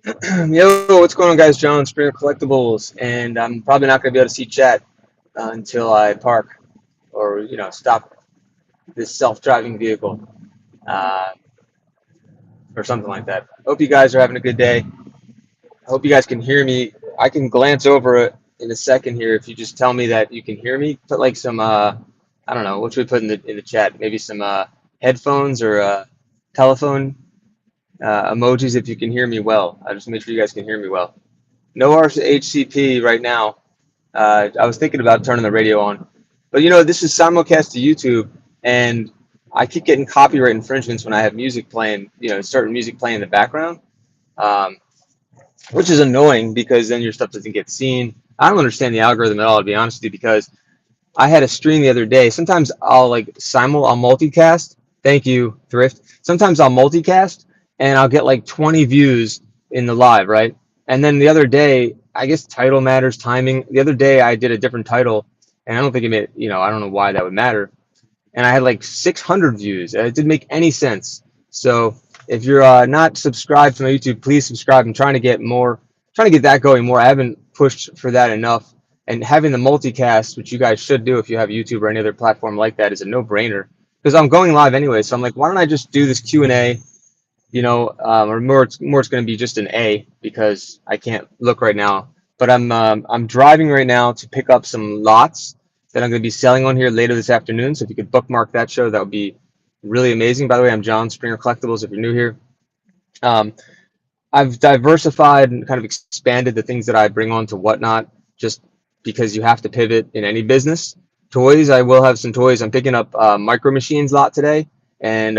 Yo, what's going on, guys? John, Springer Collectibles, and I'm probably not going to be able to see chat until I park or stop this self-driving vehicle uh, or something like that. Hope you guys are having a good day. I hope you guys can hear me. I can glance over it in a second here if you just tell me that you can hear me. Put like some I don't know what should we put in the chat? Maybe some headphones or telephone emojis if you can hear me well. I just make sure you guys can hear me well. No RHCP right now. I was thinking about turning the radio on, but this is simulcast to YouTube, and I keep getting copyright infringements when I have music playing, certain music playing in the background, um, which is annoying because then your stuff doesn't get seen. I don't understand the algorithm at all, to be honest with you, because I had a stream the other day. Sometimes I'll multicast. Thank you, Thrift. Sometimes I'll multicast and I'll get like 20 views in the live, right? And then the other day, I guess title matters, timing. The other day I did a different title, and I don't think it made, I don't know why that would matter. And I had like 600 views. And it didn't make any sense. So if you're not subscribed to my YouTube, please subscribe. I'm trying to get more, trying to get that going more. I haven't pushed for that enough. And having the multicast, which you guys should do if you have YouTube or any other platform like that, is a no-brainer. Because I'm going live anyway, so I'm like, why don't I just do this Q&A? Or more it's going to be just an A because I can't look right now. But I'm driving right now to pick up some lots that I'm going to be selling on here later this afternoon. So if you could bookmark that show, that would be really amazing. By the way, I'm John, Springer Collectibles, if you're new here. Um, I've diversified and kind of expanded the things that I bring on to Whatnot, just because you have to pivot in any business. Toys, I will have some toys. I'm picking up Micro Machines lot today, and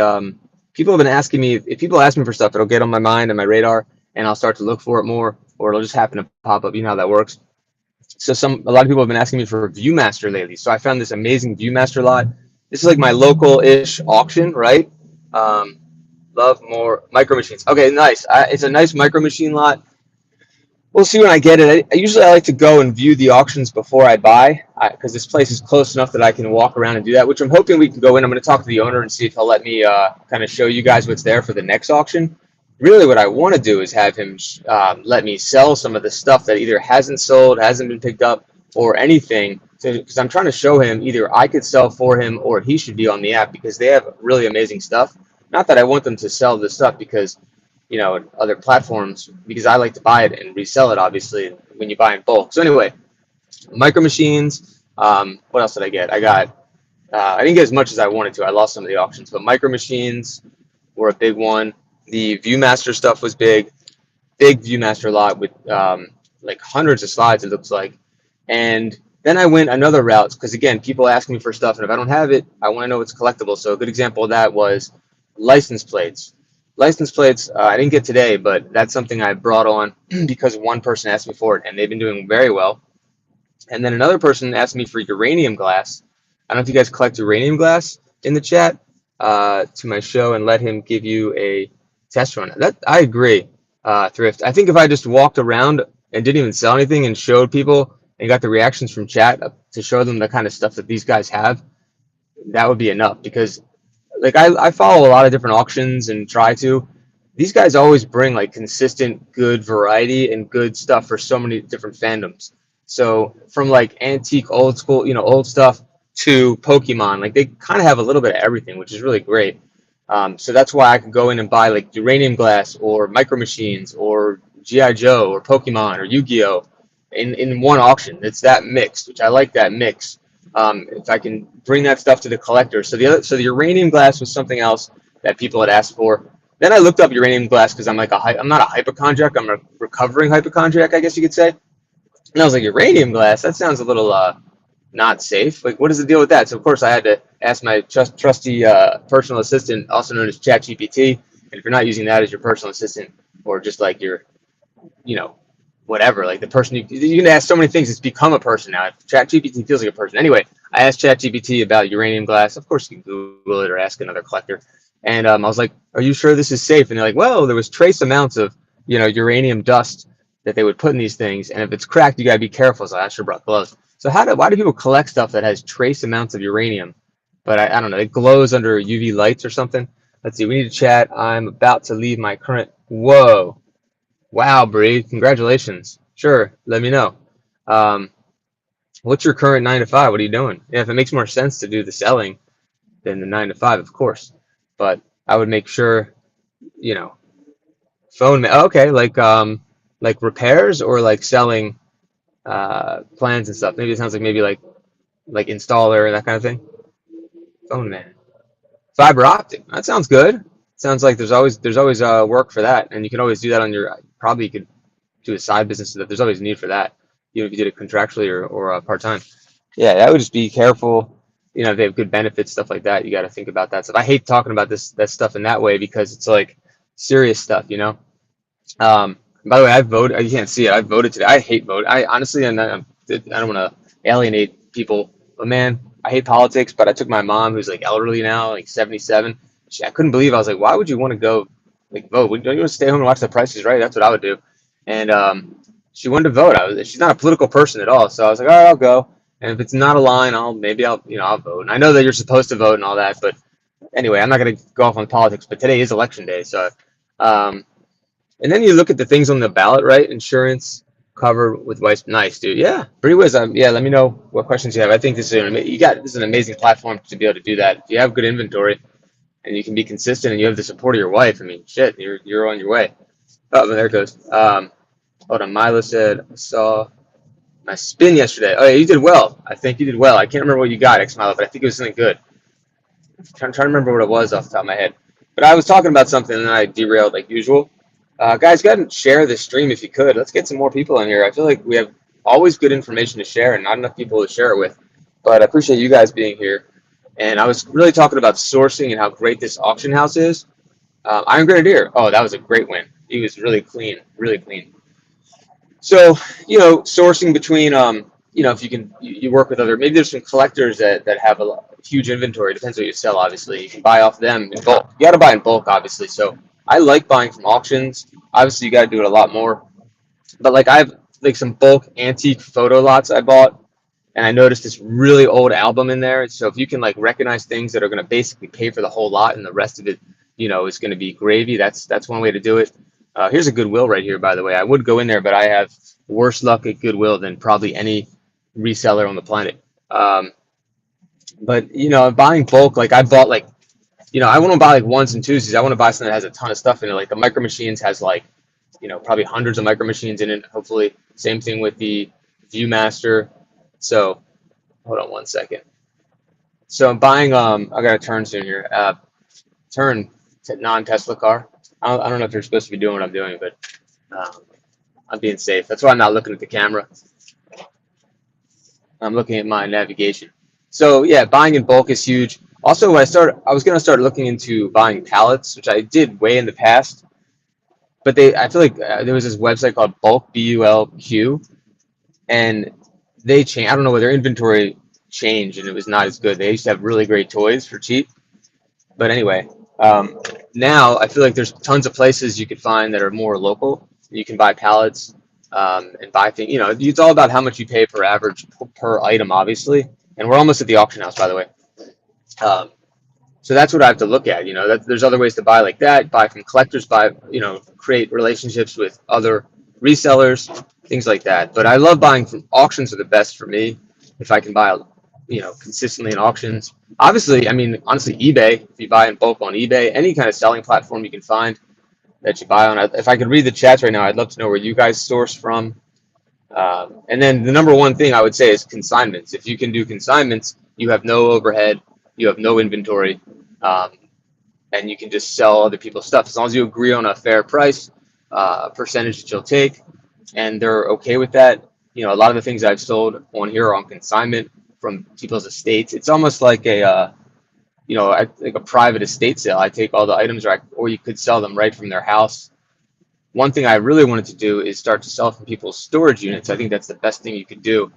people have been asking me, if people ask me for stuff, it'll get on my mind and my radar, and I'll start to look for it more, or it'll just happen to pop up. You know how that works. So a lot of people have been asking me for Viewmaster lately. So I found this amazing Viewmaster lot. This is like my local-ish auction, right? Um, love more Micro Machines. Okay, nice. It's a nice Micro Machine lot. We'll see when I get it. Usually I like to go and view the auctions before I buy, because this place is close enough that I can walk around and do that, which I'm hoping we can go in. I'm going to talk to the owner and see if he'll let me kind of show you guys what's there for the next auction. Really what I want to do is have him let me sell some of the stuff that either hasn't sold, hasn't been picked up, or anything, because I'm trying to show him either I could sell for him or he should be on the app, because they have really amazing stuff. Not that I want them to sell this stuff because other platforms, because I like to buy it and resell it, obviously, when you buy in bulk. So anyway, Micro Machines. What else did I get? I didn't get as much as I wanted to. I lost some of the auctions, but Micro Machines were a big one. The Viewmaster stuff was big. Big Viewmaster lot with like hundreds of slides, it looks like. And then I went another route because, again, people ask me for stuff, and if I don't have it, I want to know it's collectible. So a good example of that was license plates. License plates, I didn't get today, but that's something I brought on because one person asked me for it, and they've been doing very well. And then another person asked me for uranium glass. I don't know if you guys collect uranium glass in the chat to my show, and let him give you a test run. That I agree, Thrift. I think if I just walked around and didn't even sell anything and showed people and got the reactions from chat to show them the kind of stuff that these guys have, that would be enough. Because like I follow a lot of different auctions and try to. These guys always bring like consistent good variety and good stuff for so many different fandoms. So from like antique old school, old stuff to Pokemon, like they kind of have a little bit of everything, which is really great. So that's why I can go in and buy like uranium glass or Micro Machines or GI Joe or Pokemon or Yu-Gi-Oh in one auction. It's that mixed, which I like that mix. If I can bring that stuff to the collector. So the uranium glass was something else that people had asked for. Then I looked up uranium glass because I'm not a hypochondriac. I'm a recovering hypochondriac, I guess you could say. And I was like, uranium glass? That sounds a little not safe. Like, what is the deal with that? So of course I had to ask my trusty personal assistant, also known as ChatGPT. And if you're not using that as your personal assistant, or just like your, you know, whatever, like the person you can ask so many things. It's become a person now. ChatGPT feels like a person. Anyway, I asked ChatGPT about uranium glass. Of course, you can Google it or ask another collector. And I was like, "Are you sure this is safe?" And they're like, "Well, there was trace amounts of uranium dust that they would put in these things, and if it's cracked, you gotta be careful." So I should have brought gloves. So why do people collect stuff that has trace amounts of uranium? But I don't know. It glows under UV lights or something. Let's see. We need to chat. I'm about to leave my current. Whoa. Wow, Bree, congratulations. Sure, let me know. Um, what's your current 9 to 5? What are you doing? Yeah, if it makes more sense to do the selling than the 9 to 5, of course. But I would make sure, you know, okay, like repairs or like selling plans and stuff. Maybe it sounds like maybe like installer and that kind of thing. Phone man. Fiber optic. That sounds good. Sounds like there's always work for that, and you can always do that on your. Probably you could do a side business so that there's always a need for that, even if you did it contractually or part time. Yeah, that would just be careful. If they have good benefits, stuff like that. You got to think about that stuff. I hate talking about that stuff in that way because it's like serious stuff. By the way, I voted. You can't see it. I voted today. I hate vote. I honestly, and I don't want to alienate people, but man, I hate politics. But I took my mom, who's like elderly now, like 77. I couldn't believe. I was like, why would you want to go like vote? Don't you want to stay home and watch The Price is Right? That's what I would do. And she wanted to vote. She's not a political person at all. So I was like, all right, I'll go. And if it's not a line, I'll vote. And I know that you're supposed to vote and all that, but anyway, I'm not going to go off on politics. But today is election day, so. Um, and then you look at the things on the ballot, right? Insurance cover with Weiss. Nice, dude. Yeah, pretty whiz. Yeah, let me know what questions you have. I think this is an amazing platform to be able to do that. If you have good inventory and you can be consistent and you have the support of your wife, I mean, shit, you're on your way. Oh, there it goes. Hold on. Milo said, I saw my spin yesterday. Oh, yeah, you did well. I think you did well. I can't remember what you got, X Milo, but I think it was something good. Trying to remember what it was off the top of my head. But I was talking about something and I derailed like usual. Guys, go ahead and share this stream if you could. Let's get some more people in here. I feel like we have always good information to share and not enough people to share it with. But I appreciate you guys being here. And I was really talking about sourcing and how great this auction house is. Iron Grenadier. Oh, that was a great win. He was really clean, really clean. So, sourcing between, if you work with other, maybe there's some collectors that have a huge inventory. Depends what you sell, obviously. You can buy off them in bulk. You got to buy in bulk, obviously. So I like buying from auctions. Obviously, you got to do it a lot more. But like I have like some bulk antique photo lots I bought, and I noticed this really old album in there. So if you can like recognize things that are going to basically pay for the whole lot, and the rest of it, is going to be gravy. That's one way to do it. Here's a Goodwill right here, by the way. I would go in there, but I have worse luck at Goodwill than probably any reseller on the planet. But buying bulk, like I bought like, I want to buy like ones and twosies. I want to buy something that has a ton of stuff in it. Like the Micro Machines has like, probably hundreds of Micro Machines in it. Hopefully, same thing with the Viewmaster. So hold on one second. So I'm buying. I got a turn soon here. Turn to non-Tesla car. I don't know if you're supposed to be doing what I'm doing, but I'm being safe. That's why I'm not looking at the camera. I'm looking at my navigation. So yeah, buying in bulk is huge. Also, I was gonna start looking into buying pallets, which I did way in the past. But I feel like there was this website called Bulk BULQ, and they changed. I don't know whether their inventory changed and it was not as good. They used to have really great toys for cheap. But anyway, now I feel like there's tons of places you could find that are more local. You can buy pallets and buy things. It's all about how much you pay per average per item, obviously. And we're almost at the auction house, by the way. So that's what I have to look at. There's other ways to buy like that. Buy from collectors. Create relationships with other resellers, things like that. But I love buying from auctions. Are the best for me. If I can buy, consistently in auctions. Obviously, I mean, honestly, eBay. If you buy in bulk on eBay, any kind of selling platform you can find that you buy on. If I could read the chats right now, I'd love to know where you guys source from. And then the number one thing I would say is consignments. If you can do consignments, you have no overhead, you have no inventory, and you can just sell other people's stuff. As long as you agree on a fair price, percentage that you'll take, and they're okay with that. A lot of the things I've sold on here are on consignment from people's estates. It's almost like like a private estate sale. I take all the items, or you could sell them right from their house. One thing I really wanted to do is start to sell from people's storage units. I think that's the best thing you could do.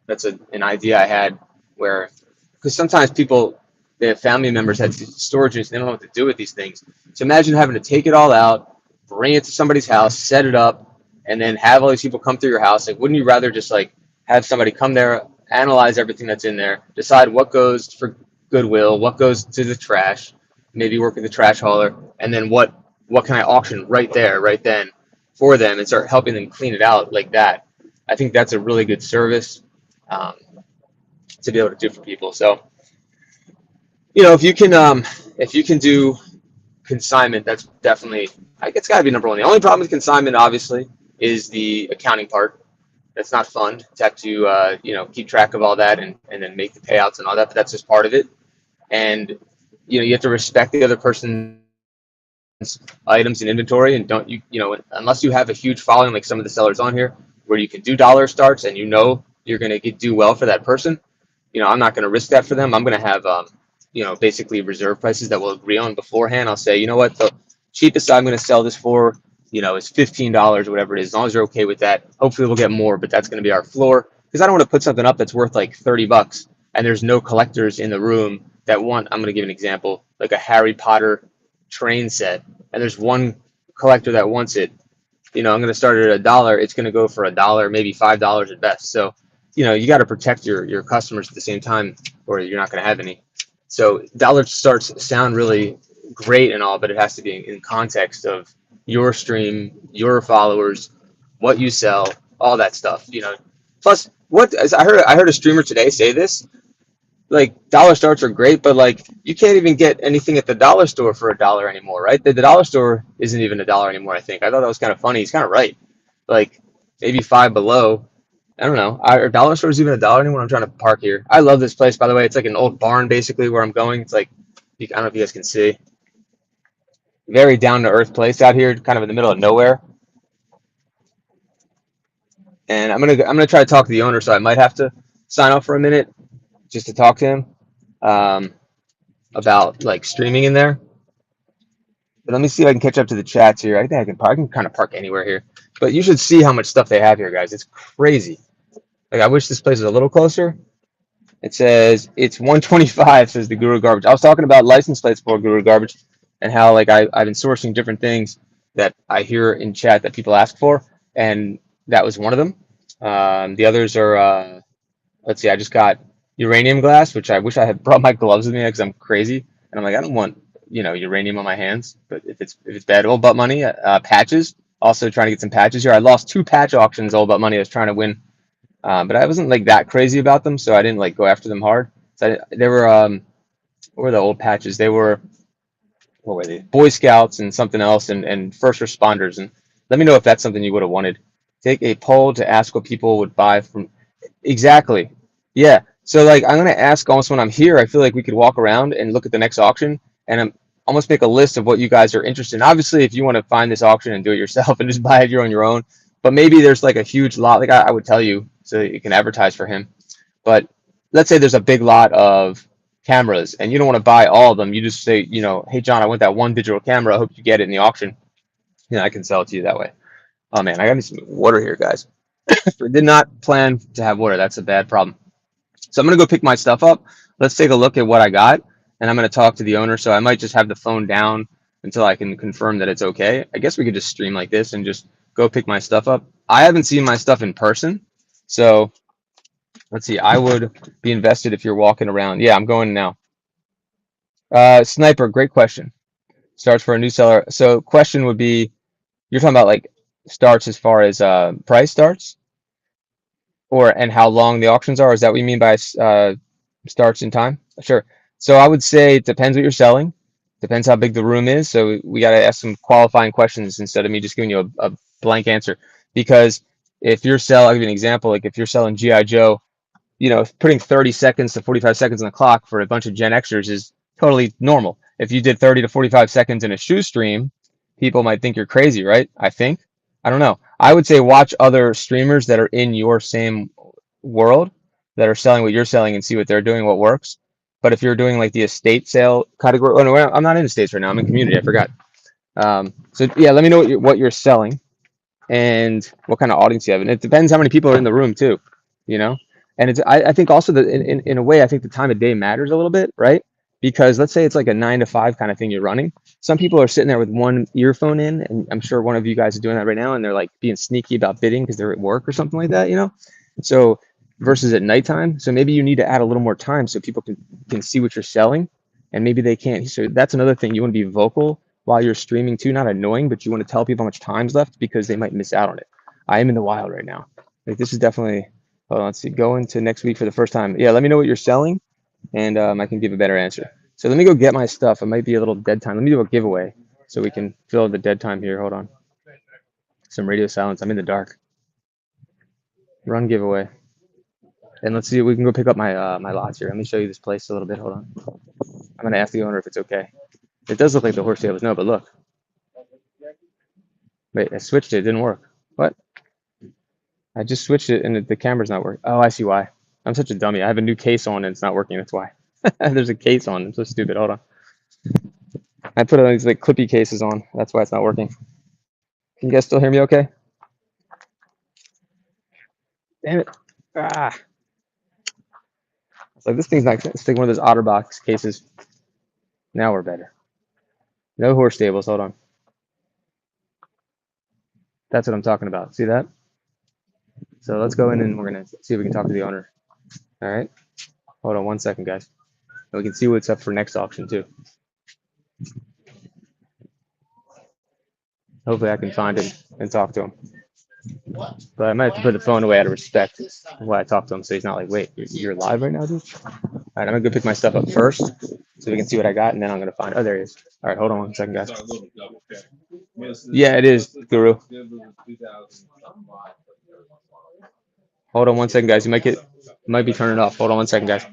That's an idea I had because sometimes they have family members had storage units, and they don't know what to do with these things. So imagine having to take it all out, bring it to somebody's house, set it up, and then have all these people come through your house. Like, wouldn't you rather just like have somebody come there, analyze everything that's in there, decide what goes for Goodwill, what goes to the trash, maybe work with the trash hauler, and then what can I auction right there, right then, for them and start helping them clean it out like that. I think that's a really good service um, to be able to do for people. So, if you can do consignment, that's definitely, it's got to be number one. The only problem with consignment, obviously, is the accounting part. That's not fun to have to, keep track of all that and then make the payouts and all that, but that's just part of it. And, you have to respect the other person's items in inventory, and don't unless you have a huge following like some of the sellers on here where you can do dollar starts and you're going to do well for that person. I'm not going to risk that for them. I'm going to have basically reserve prices that we'll agree on beforehand. I'll say, you know what, the cheapest I'm going to sell this for is $15 or whatever it is. As long as you're okay with that, hopefully we'll get more, but that's going to be our floor, because I don't want to put something up that's worth like $30 and there's no collectors in the room that want. I'm going to give an example, like a Harry Potter train set, and there's one collector that wants it. I'm going to start it at $1. It's going to go for $1, maybe $5 at best. So, you got to protect your customers at the same time, or you're not going to have any. So dollar starts sound really great and all, but it has to be in context of your stream, your followers, what you sell, all that stuff. Plus, I heard a streamer today say this, like dollar starts are great, but like you can't even get anything at the dollar store for $1 anymore, right? The dollar store isn't even $1 anymore. I think I thought that was kind of funny. He's kind of right. Like maybe Five Below. I don't know. Are dollar stores even $1 anymore? I'm trying to park here. I love this place, by the way. It's like an old barn, basically, where I'm going. It's like, I don't know if you guys can see. Very down to earth place out here, kind of in the middle of nowhere. And I'm gonna try to talk to the owner, so I might have to sign off for a minute just to talk to him about like streaming in there. But let me see if I can catch up to the chats here. I think I can kind of park anywhere here. But you should see how much stuff they have here, guys. It's crazy. Like I wish this place was a little closer. It says it's 125, says the Guru Garbage. I was talking about license plates for Guru Garbage and how like I've been sourcing different things that I hear in chat that people ask for, and that was one of them. The others are, let's see, I just got uranium glass, which I wish I had brought my gloves with me because I'm crazy. And I'm like, I don't want, uranium on my hands, but if it's bad, old butt money, patches, also trying to get some patches here. I lost 2 patch auctions, old butt money. I was trying to win. But I wasn't like that crazy about them, so I didn't like go after them hard. So they were what were the old patches? They were, what were they? Boy Scouts and something else, and first responders. And let me know if that's something you would have wanted. Take a poll to ask what people would buy from. Exactly. Yeah. So like I'm gonna ask almost when I'm here. I feel like we could walk around and look at the next auction, and almost make a list of what you guys are interested in. Obviously, if you want to find this auction and do it yourself and just buy it on your own, but maybe there's like a huge lot. Like I would tell you so that you can advertise for him. But let's say there's a big lot of cameras and you don't want to buy all of them. You just say, hey John, I want that one digital camera. I hope you get it in the auction. I can sell it to you that way. Oh man, I got me some water here, guys. I did not plan to have water. That's a bad problem. So I'm gonna go pick my stuff up. Let's take a look at what I got, and I'm gonna talk to the owner. So I might just have the phone down until I can confirm that it's okay. I guess we could just stream like this and just go pick my stuff up. I haven't seen my stuff in person, so let's see. I would be invested if you're walking around. Yeah, I'm going now. Sniper, great question. Starts for a new seller. So question would be, you're talking about like starts as far as price starts, and how long the auctions are. Is that what you mean by starts in time? Sure. So I would say it depends what you're selling. Depends how big the room is. So we got to ask some qualifying questions instead of me just giving you a blank answer. Because if you're selling, I'll give you an example. Like if you're selling G.I. Joe, putting 30 seconds to 45 seconds on the clock for a bunch of Gen Xers is totally normal. If you did 30 to 45 seconds in a shoe stream, people might think you're crazy, right? I think. I don't know. I would say watch other streamers that are in your same world that are selling what you're selling and see what they're doing, what works. But if you're doing like the estate sale category, oh no, I'm not in estates right now. I'm in community. I forgot. So yeah, let me know what you're selling and what kind of audience you have. And it depends how many people are in the room too, you know? And I think also that in a way, I think the time of day matters a little bit, right? Because let's say it's like a 9 to 5 kind of thing you're running. Some people are sitting there with one earphone in, and I'm sure one of you guys is doing that right now, and they're like being sneaky about bidding because they're at work or something like that, So versus at nighttime. So maybe you need to add a little more time so people can see what you're selling, and maybe they can't. So that's another thing. You want to be vocal while you're streaming too. Not annoying, but you want to tell people how much time's left because they might miss out on it. I am in the wild right now. Like this is definitely. Hold on, let's see. Go into next week for the first time. Yeah, let me know what you're selling, and I can give a better answer. So let me go get my stuff. It might be a little dead time. Let me do a giveaway so we can fill the dead time here. Hold on. Some radio silence. I'm in the dark. Run giveaway. And let's see if we can go pick up my lots here. Let me show you this place a little bit. Hold on. I'm gonna ask the owner if it's okay. It does look like the horse tables. No, but look. Wait, I switched it. It didn't work. What? I just switched it and the camera's not working. Oh, I see why. I'm such a dummy. I have a new case on and it's not working. That's why. There's a case on. I'm so stupid. Hold on. I put these like clippy cases on. That's why it's not working. Can you guys still hear me okay? Damn it. Ah. It's like this thing's not, it's like one of those OtterBox cases. Now we're better. No horse stables. Hold on. That's what I'm talking about. See that? So let's go in and we're gonna see if we can talk to the owner. All right. Hold on 1 second, guys. And we can see what's up for next auction too. Hopefully I can find him and talk to him. But I might have to put the phone away out of respect while I talk to him so he's not like, wait, you're live right now, dude? All right, I'm gonna go pick my stuff up first so we can see what I got, and then I'm gonna find. Oh, there he is. All right, hold on 1 second, guys. Yeah, it is, Guru. Hold on 1 second, guys. You might be turning it off. Hold on 1 second, guys.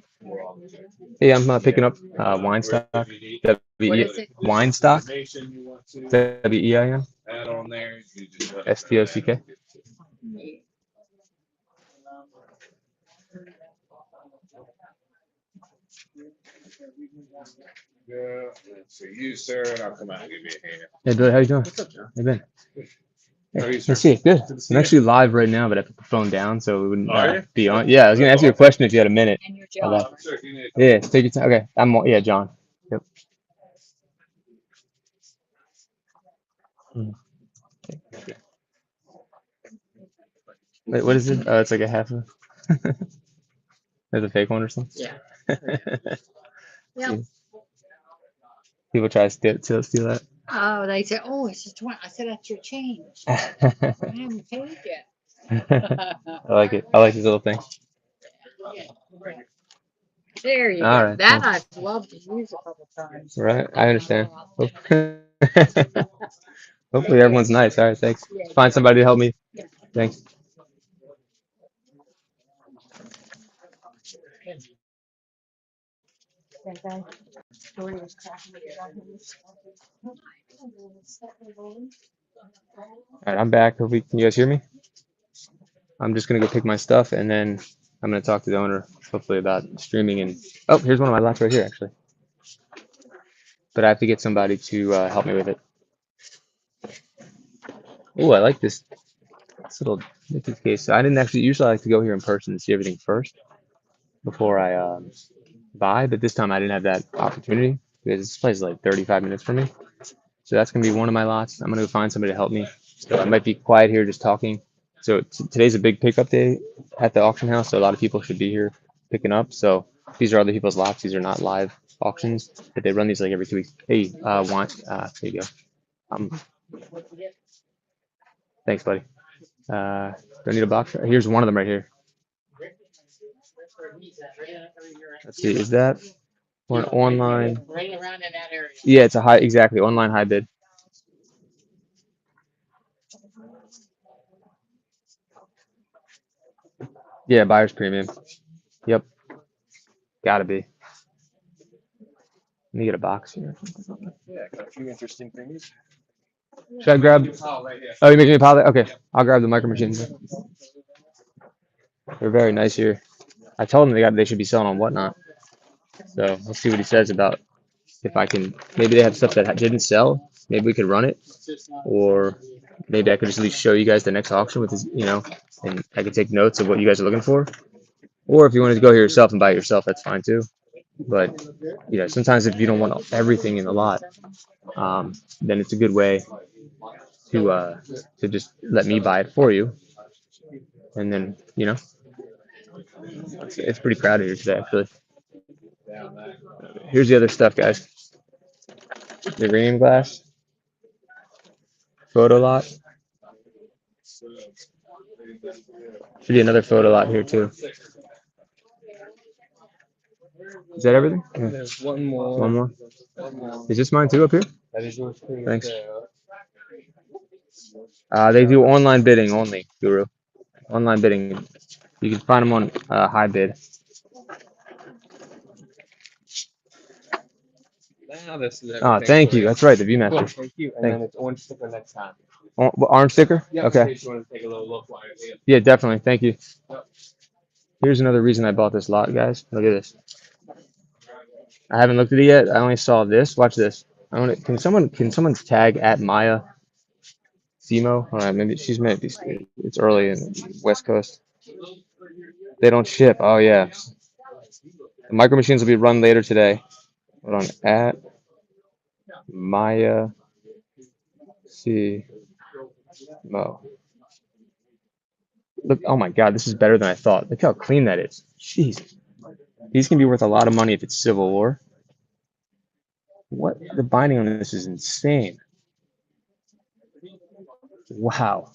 Hey, I'm picking up wine stock. Wine stock. WEIN. STOCK. So you, sir, and I'll come out and give you a hand. Hey, Billy, how you doing? What's up, John? Hey, Ben. Hey, let's see. Good. I'm actually live right now, but I put the phone down so it wouldn't be on. Yeah, I was gonna ask you a question if you had a minute. And your John. Yeah, take your time. Okay, yeah, John. Yep. Wait, what is it? Oh, it's like a half of. There's a fake one or something. Yeah. Yeah. People try to steal that. Oh, they said, oh, it's just 20. I said, that's your change. I haven't paid yet. I like it. I like these little things. There you All go. right, That cool. I've loved to use a couple times. Right, I understand. Hopefully everyone's nice. All right, thanks. Find somebody to help me. Thanks. All right, I'm back. Hopefully, can you guys hear me? I'm just gonna go pick my stuff and then I'm gonna talk to the owner, hopefully about streaming and. Oh, here's one of my lots right here, actually. But I have to get somebody to help me with it. Oh, I like this little vintage case. So I didn't actually usually like to go here in person and see everything first before I buy, but this time I didn't have that opportunity because this place is like 35 minutes from me. So that's gonna be one of my lots. I'm gonna go find somebody to help me. So I might be quiet here just talking. So today's a big pickup day at the auction house, so a lot of people should be here picking up. So these are other people's lots. These are not live auctions, but they run these like every 2 weeks. Hey, there you go. Thanks, buddy. Do I need a box? Here's one of them right here. Let's see, is that one online? Right around in that area. Yeah, it's a exactly, online high bid. Yeah, buyer's premium. Yep, gotta be. Let me get a box here. Yeah, got a few interesting things. Should I grab? Oh, you're making me a pile? Okay, I'll grab the micro machines. They're very nice here. I told them they should be selling on Whatnot. So let's see what he says about if I can. Maybe they have stuff that didn't sell. Maybe we could run it, or maybe I could just at least show you guys the next auction with his, and I could take notes of what you guys are looking for. Or if you wanted to go here yourself and buy it yourself, that's fine too. But sometimes if you don't want everything in the lot, then it's a good way to just let me buy it for you, and then it's pretty crowded here today actually. Here's the other stuff, guys. The uranium glass. photo lot. Should be another photo lot here too. Is that everything? Yeah. There's one more. One more. One more. Is this mine too up here? That is yours too. Thanks. They do online bidding only, Guru. Online bidding. You can find them on high bid. Now this is Oh, everything thank for you. That's right, the Cool, Viewmaster. thank you. And Thank- then it's orange sticker next time. Orange sticker? Yeah, in Okay. case you want to take a little look while you're here. Yeah, definitely. Thank you. Yep. Here's another reason I bought this lot, guys. Look at this. I haven't looked at it yet. I only saw this. Watch this. Can someone tag at Maya Simo? All right, maybe it's early in West Coast. They don't ship. Oh yeah. The micro machines will be run later today. Hold on. At Maya Simo. Look, oh my God, this is better than I thought. Look how clean that is. Jeez. These can be worth a lot of money if it's Civil War. What? The binding on this is insane. Wow.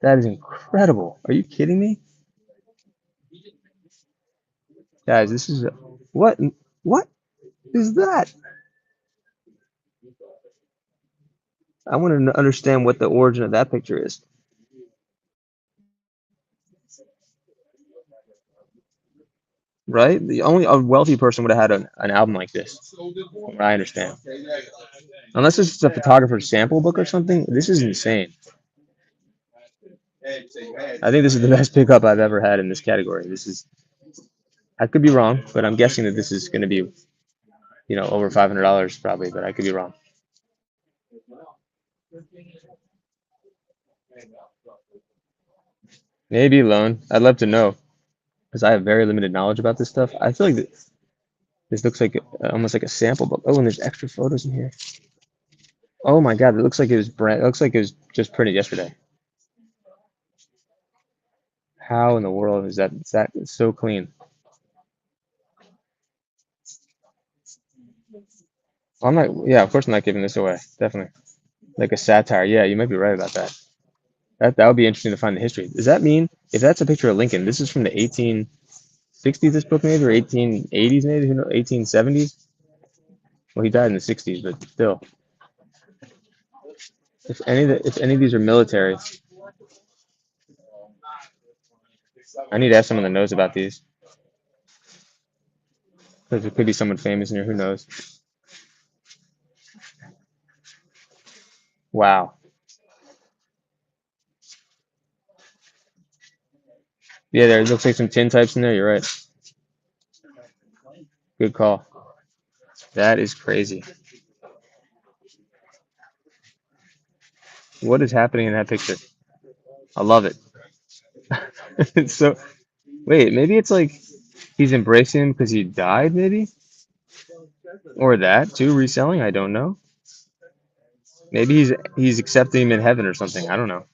That is incredible. Are you kidding me? Guys, this is what is that? I want to understand what the origin of that picture is. Right? The only a wealthy person would have had an album like this. From what I understand. Unless it's a photographer's sample book or something, this is insane. I think this is the best pickup I've ever had in this category. I could be wrong, but I'm guessing that this is going to be, over $500 probably, but I could be wrong. Maybe loan. I'd love to know because I have very limited knowledge about this stuff. I feel like this looks like almost like a sample book. Oh, and there's extra photos in here. Oh my God, it looks like it was it looks like it was just printed yesterday. How in the world is that? It's so clean. I'm not. Yeah, of course I'm not giving this away. Definitely, like a satire. Yeah, you might be right about that. That would be interesting to find the history. Does that mean if that's a picture of Lincoln, this is from the 1860s? This book maybe or 1880s maybe? Who knows? 1870s? Well, he died in the 60s, but still. If any of these are military, I need to ask someone that knows about these. Because there could be someone famous in here. Who knows? Wow. Yeah, there looks like some tin types in there. You're right. Good call. That is crazy. What is happening in that picture? I love it. It's so. Wait, maybe it's like he's embracing him because he died, maybe? Or that too, reselling? I don't know. Maybe he's accepting him in heaven or something. I don't know.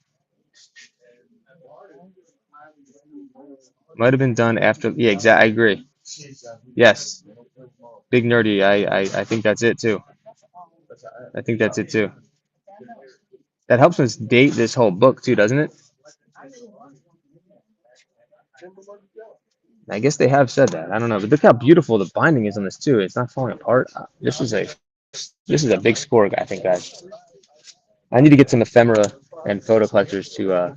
Might have been done after. Yeah, exactly. I agree. Yes. Big nerdy. I think that's it too. I think that's it too. That helps us date this whole book too, doesn't it? I guess they have said that. I don't know, but look how beautiful the binding is on this too. It's not falling apart. This is a big score, I think, guys. I need to get some ephemera and photo collectors to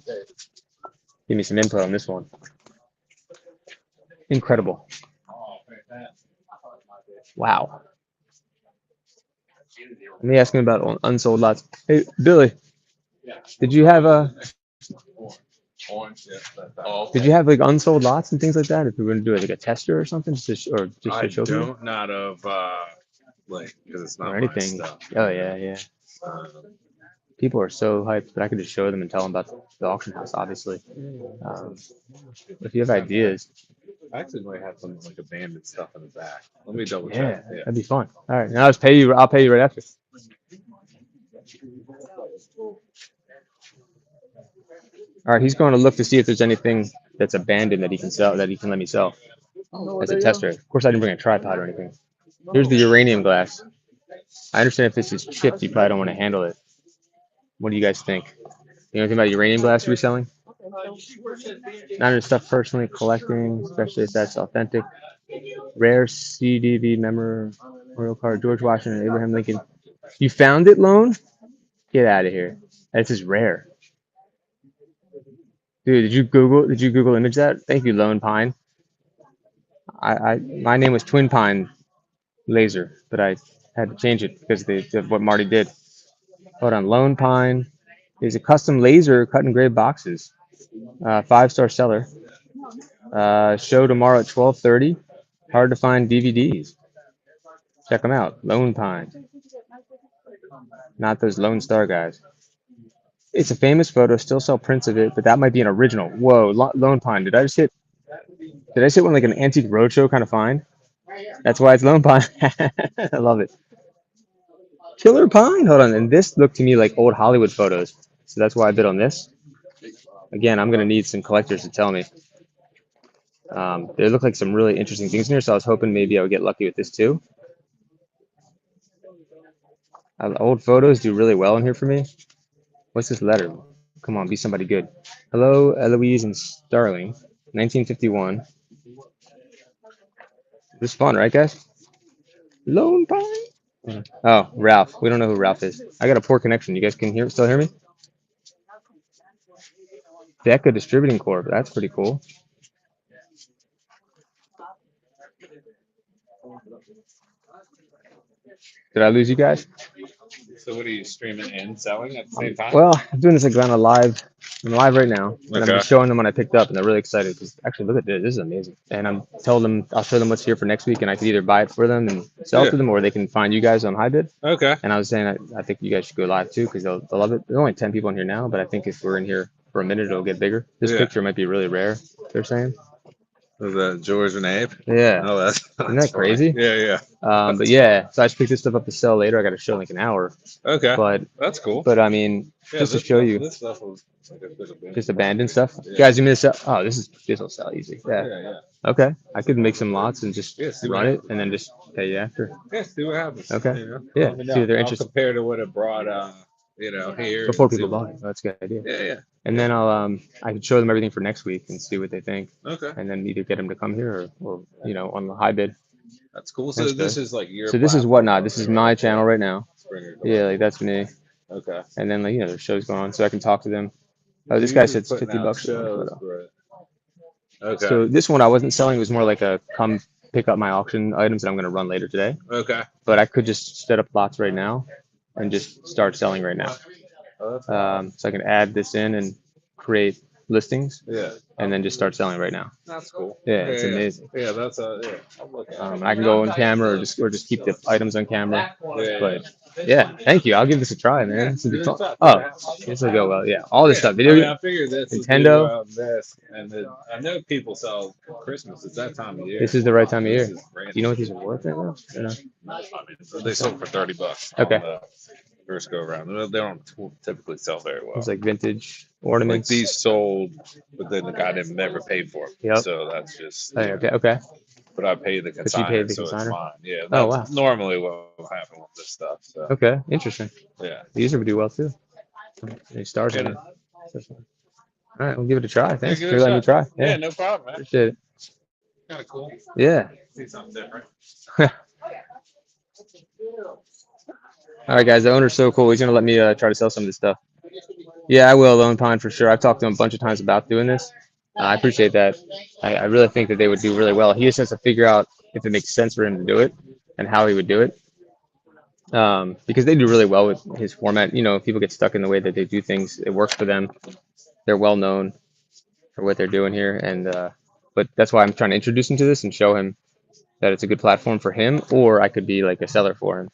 give me some input on this one. Incredible. Wow. Let me ask him about unsold lots. Hey, Billy, did you have like unsold lots and things like that? If we were going to do like a tester or something, just to show people? Don't, not of like, because it's not Or my anything. stuff. Oh yeah, yeah. Um, People are so hyped, but I could just show them and tell them about the auction house, obviously. If you have ideas, I actually might have some like abandoned stuff in the back. Let me double yeah, check. Yeah. that'd be fun. All right, now I'll pay you right after. All right, he's going to look to see if there's anything that's abandoned that he can sell, that he can let me sell as a tester. Of course, I didn't bring a tripod or anything. Here's the uranium glass. I understand if this is chipped, you probably don't want to handle it. What do you guys think? You know anything about uranium glass reselling? Not into stuff personally collecting, especially if that's authentic. Rare CDV memorial card, George Washington, Abraham Lincoln. You found it, Lone? Get out of here. This is rare. Dude, did you Google image that? Thank you, Lone Pine. My name was Twin Pine Laser, but I had to change it because of what Marty did. Hold on, Lone Pine is a custom laser cut and engraved boxes. 5-star seller. Show tomorrow at 12:30. Hard to find DVDs. Check them out. Lone Pine. Not those Lone Star guys. It's a famous photo. Still sell prints of it, but that might be an original. Whoa, Lone Pine. Did I just hit one like an antique roadshow kind of find? That's why it's Lone Pine. I love it. Killer Pine. Hold on. And this looked to me like old Hollywood photos. So that's why I bid on this. Again, I'm going to need some collectors to tell me. There look like some really interesting things in here, so I was hoping maybe I would get lucky with this too. Old photos do really well in here for me. What's this letter? Come on, be somebody good. Hello, Eloise and Starling, 1951. This is fun, right, guys? Lone Pine. Oh, Ralph. We don't know who Ralph is. I got a poor connection. You guys can still hear me? Becca Distributing Corp. That's pretty cool. Did I lose you guys? So what are you streaming and selling at the same time? Well, I'm doing this like on a live. I'm live right now, and I'm Okay. just showing them what I picked up, and they're really excited because actually, look at this. This is amazing. And I'm telling them I'll show them what's here for next week, and I could either buy it for them and sell it to Yeah. them, or they can find you guys on HiBid. Okay. And I was saying I think you guys should go live too because they'll love it. There's only 10 people in here now, but I think if we're in here for a minute, it'll get bigger. This Yeah. picture might be really rare. They're saying. Was that George and Abe? Yeah. Oh, that's Isn't that funny. crazy? Yeah, yeah. But yeah, so I just picked this stuff up to sell later. I got to show in like an hour. Okay. But That's cool. I mean, Yeah, just to this show stuff- you, This stuff was like a bit of just abandoned stuff. Yeah. Guys, you missed out. Oh, this will sell easy. Yeah. Yeah, yeah. Okay. I could make some lots and just Yeah, see what run it happens. and then just pay you after. Yeah, see what happens. Okay. You know? Yeah, Let me see know. if they're I'll interested. compare to what it brought, here. Before and see people what- buy. That's a good idea. Yeah, yeah. And then I can show them everything for next week and see what they think, Okay. and then either get them to come here or on the HiBid. That's cool. So Thanks, this guys. is like your So this is platform. whatnot. This is my channel right now. Springer Yeah, like that's me. Okay. And then like there's shows going on, so I can talk to them. Oh, this You're guy said it's putting 50 out bucks. for one shows, photo. but- Okay. So this one I wasn't selling. It was more like a come pick up my auction items that I'm going to run later today. Okay. But I could just set up lots right now and just start selling right now. Oh, that's nice. So I can add this in and create listings Yeah. and then just start selling right now. That's cool. Yeah, it's amazing. Yeah, that's yeah. I'll look at it. I can go on camera or just keep the items on camera. Yeah, But yeah, thank you. I'll give this a try, man. This will be fun. Yeah. Oh, this will go well. Yeah, all this stuff. I mean, Video. I figured this would Nintendo. do, this, and then I know people sell Christmas. It's that time of year. This is the right time of year. This is brand Do you know what these are worth right now? You know? I mean, they sold for $30. Okay. On the first go around. They don't typically sell very well. It's like vintage Like ornaments. these sold, but then the guy didn't never paid for them. Yep. So that's just. Oh, okay. Okay. But I paid the you consignor, paid the so consignor? it's fine. Yeah. Oh, That's normally what will happen with this stuff. So Okay. Interesting. yeah. These would do well too. Any stars in Yeah. it? All right, we'll give it a try. Thanks give for it a letting me try. Yeah, Yeah, no problem, man. appreciate it. Kind of cool. Yeah. See something different. All right, guys. The owner's so cool. He's gonna let me try to sell some of this stuff. Yeah, I will, Lone Pine, for sure. I've talked to him a bunch of times about doing this. I appreciate that. I really think that they would do really well. He just has to figure out if it makes sense for him to do it and how he would do it. Because they do really well with his format. You know, people get stuck in the way that they do things. It works for them. They're well known for what they're doing here, and but that's why I'm trying to introduce him to this and show him that it's a good platform for him, or I could be like a seller for him.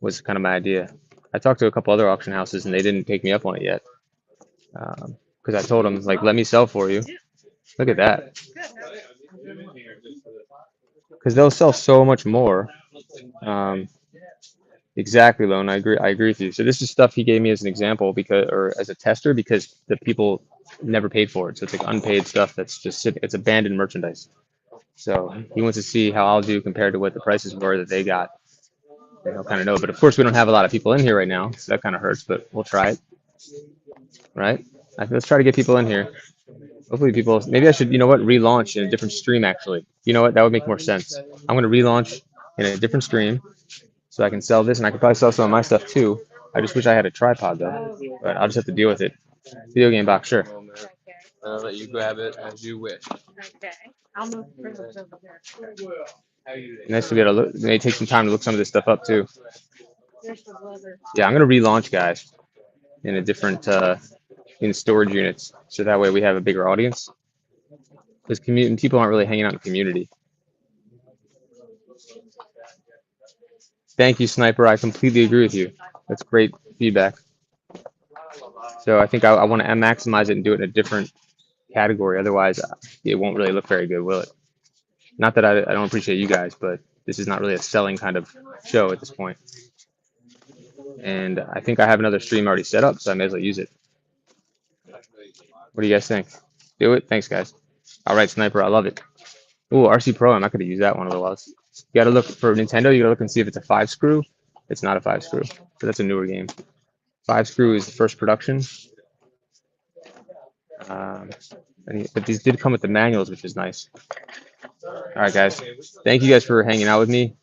Was kind of my idea. I talked to a couple other auction houses and they didn't take me up on it yet. Because I told them like, let me sell for you. Look at that. Because they'll sell so much more. Exactly, Lone. I agree with you. So this is stuff he gave me as an example or as a tester because the people never paid for it. So it's like unpaid stuff that's just sitting. It's abandoned merchandise. So he wants to see how I'll do compared to what the prices were that they got. and he'll kind of know. But of course, we don't have a lot of people in here right now, so that kind of hurts. But we'll try it, right? Let's try to get people in here. Hopefully, people. Maybe I should, you know what, relaunch in a different stream. Actually, you know what, that would make more sense. I'm gonna relaunch in a different stream so I can sell this, and I could probably sell some of my stuff too. I just wish I had a tripod though, but I'll just have to deal with it. Video game box, sure. Well, man, I'll let you grab it as you wish. Okay. I'll move further over there. Nice to be able to look. It may take some time to look some of this stuff up too. There's the leather. Yeah, I'm gonna relaunch, guys, in a different in storage units, so that way we have a bigger audience. Because people aren't really hanging out in the community. Thank you, Sniper. I completely agree with you. That's great feedback. So I think I want to maximize it and do it in a different category. Otherwise, it won't really look very good, will it? Not that I don't appreciate you guys, but this is not really a selling kind of show at this point. And I think I have another stream already set up, so I may as well use it. What do you guys think? Do it? Thanks, guys. All right, Sniper, I love it. Ooh, RC Pro, I'm not going to use that one otherwise. You got to look for Nintendo, you got to look and see if it's a 5-screw. It's not a 5-screw, but that's a newer game. 5-screw is the first production. But these did come with the manuals, which is nice. All right, guys. Thank you guys for hanging out with me.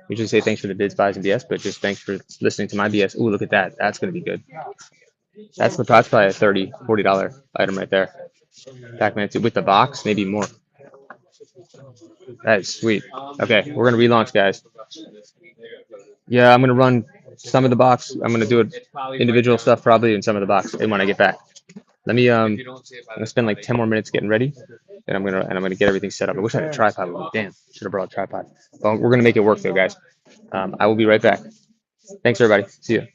Usually say thanks for the bids, buys, and BS, but just thanks for listening to my BS. Ooh, look at that. That's going to be good. That's probably a $30, $40 item right there. Pac-Man 2 with the box, maybe more. That is sweet. Okay, we're going to relaunch, guys. Yeah, I'm going to run some of the box. I'm going to do it individual stuff probably in some of the box and when I get back. Let me I'm gonna spend like 10 more minutes getting ready, and I'm gonna get everything set up. I wish I had a tripod with me. Damn, should have brought a tripod. Well, we're gonna make it work though, guys. I will be right back. Thanks everybody. See you.